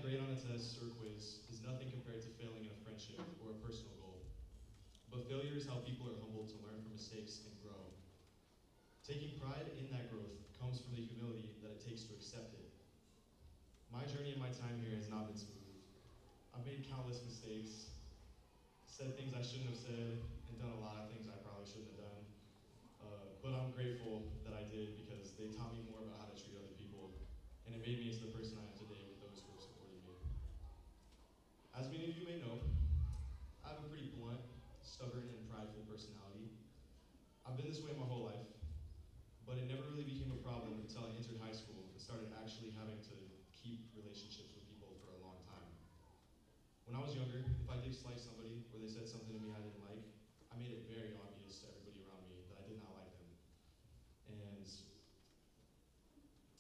great on a test or quiz is nothing compared to failing in a friendship or a personal goal. But failure is how people are humbled to learn from mistakes and grow. Taking pride in that growth comes from the humility that it takes to accept it. My journey and my time here has not been smooth. I've made countless mistakes, said things I shouldn't have said, and done a lot of things I probably shouldn't have done. But I'm grateful that I did because they taught me more about how to treat other people, and it made me into the person I am today with those who have supported me. As many of you may know, I have a pretty blunt, stubborn, and prideful personality. I've been this way my whole life, but it never really became a problem until I entered high school and started actually having to keep relationships with people for a long time. When I was younger, if I did slight somebody or they said something to me I didn't like, I made it very obvious to everybody around me that I did not like them.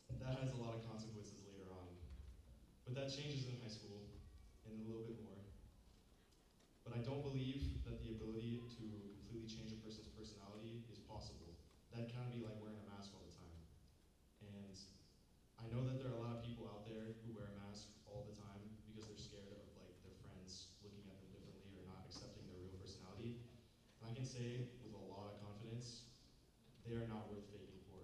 And that has a lot of consequences later on. But that changes in high school and a little bit more. But I don't believe that the ability to completely change a person's personality is possible. That can be like wearing a mask all the time. And I know that there are a lot of people out there who wear a mask all the time because they're scared of like their friends looking at them differently or not accepting their real personality. And I can say with a lot of confidence, they are not worth faking for.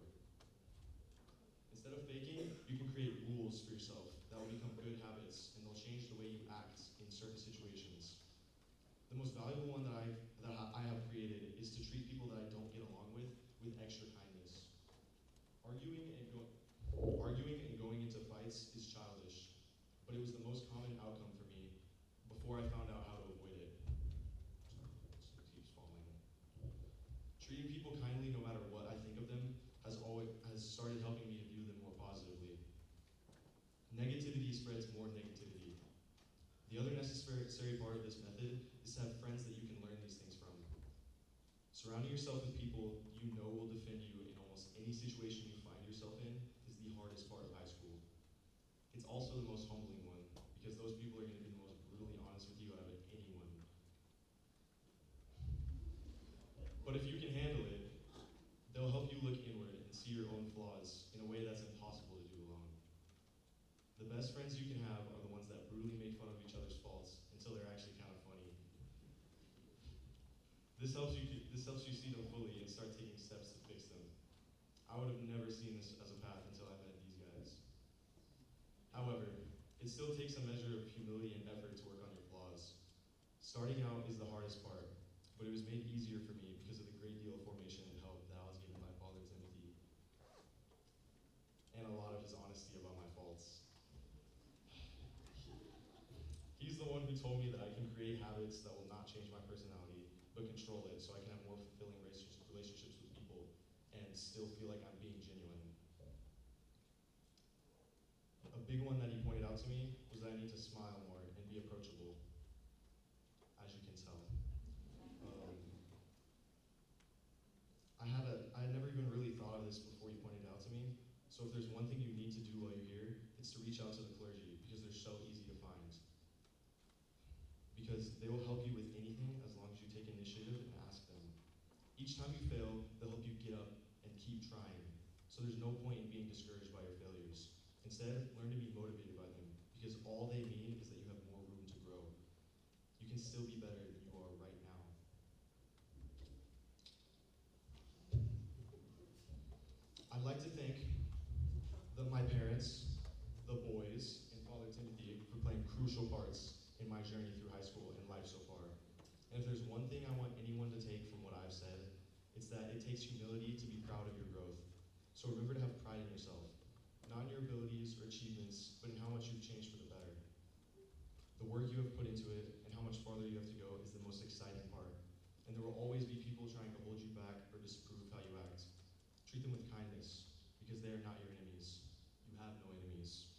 Instead of faking, you can create rules for yourself that will become good habits and they'll change the way you act in certain situations. The most valuable one that I have created is to treat people that I don't get along with extra kindness. Arguing and going into fights is childish, but it was the most common outcome for me before I found out how to avoid it. Sorry, it keeps falling. Treating people kindly no matter what I think of them has started helping me to view them more positively. Negativity spreads more negativity. The other necessary part of this method is to have friends that you can learn these things from. Surrounding yourself with people you know will defend you in almost any situation you find yourself in is the hardest part of high school. It's also the most humbling one because those people are going to be the most brutally honest with you out of anyone. But if you can handle it, they'll help you look inward and see your own flaws in a way that's impossible to do alone. The best friends you can have are the ones that brutally make fun of each other's faults until they're actually kind of funny. This helps you see them fully and start taking steps to fix them. I would have never seen this as a path until I met these guys. However, it still takes a measure of humility and effort to work on your flaws. Starting out is the hardest part, but it was made easier for me because of the great deal of formation and help that I was given by Father Timothy, and a lot of his honesty about my faults. He's the one who told me that I can create habits that will not change my personality, but control it so I can have more fulfilling relationships with people and still feel like I'm being genuine. A big one that he pointed out to me was that I need to smile more and be approachable, as you can tell. I had never even really thought of this before you pointed it out to me. So if there's one thing you need to do while you're here, it's to reach out to the clergy because they're so easy to find. Because they will help you with anything as long as you take initiative and ask them. Each time you fail, they'll help you get up and keep trying. So there's no point in being discouraged by your failures. Instead, learn to be motivated by them because all they mean is that you have more room to grow. You can still be better than you are right now. I'd like to thank my parents, the boys, and Father Timothy for playing crucial parts in my journey through high school and life so far. And if there's one thing I want anyone to take from what I've said, it's that it takes humility to be proud of your growth. So remember to have pride in yourself, not in your abilities or achievements, but in how much you've changed for the better. The work you have put into it and how much farther you have to go is the most exciting part. And there will always be people trying to hold you back or disprove how you act. Treat them with kindness, because they are not your enemies. You have no enemies.